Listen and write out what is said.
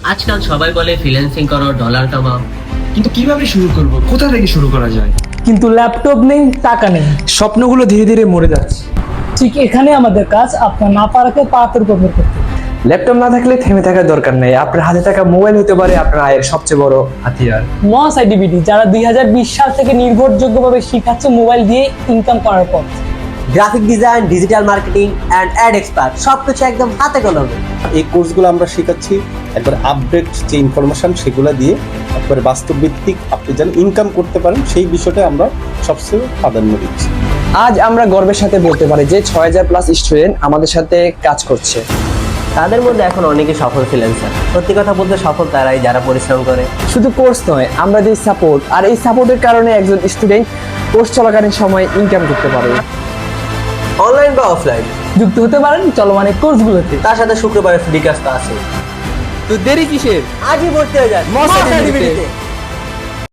আজকাল সবাই বলে ফ্রিল্যান্সিং করো, ডলার কামাও। কিন্তু কিভাবে শুরু করব, কোথা থেকে শুরু করা যায়? কিন্তু ল্যাপটপ নেই, টাকা নেই। স্বপ্নগুলো ধীরে ধীরে মরে যাচ্ছে। ঠিক এখানে আমাদের কাজ, আপনার না পারাকে পাতের উপর বের করতে। ল্যাপটপ না থাকলে থেমে থাকার দরকার নেই। আপনার হাতে থাকা মোবাইল হতে পারে আপনার আয়ের সবচেয়ে বড় হাতিয়ার। মহাস আইডিবিটি, যারা 2020 সাল থেকে নির্ভরযোগ্যভাবে শিখাচ্ছে মোবাইল দিয়ে ইনকাম করার পথ। Graphic design, digital marketing and ad expert, সবকিছু একদম হাতে কলমে। এই কোর্সগুলো আমরা শেখাচ্ছি একবার আপডেট যে ইনফরমেশন সেগুলো দিয়ে একবারে বাস্তব ভিত্তিক আপনি যেন ইনকাম করতে পারেন সেই বিষয়টা আমরা সবচেয়ে প্রাধান্য দিচ্ছি। আজ আমরা গর্বের সাথে বলতে পারি যে 6000+ স্টুডেন্ট আমাদের সাথে কাজ করছে। তাদের মধ্যে এখন অনেকে সফল ফ্রিল্যান্সার। সত্যি কথা বলতে সফল তারাই যারা পরিশ্রম করে। শুধু কোর্স নয়, আমরা যে সাপোর্ট, আর এই সাপোর্টের কারণে একজন স্টুডেন্ট কোর্স চলাকালীন সময় ইনকাম করতে পারে। অনলাইন বা অফলাইন যুক্ত হতে পারেন চলমান কোর্সগুলোতে। তার সাথে শুক্রবারের ফ্রি ক্লাস তো আছে। তো দেরি কিসের? আজই ভর্তি হয়ে যান মহাস মহাস আইডিবিটি তে। আইডিবিটি তে।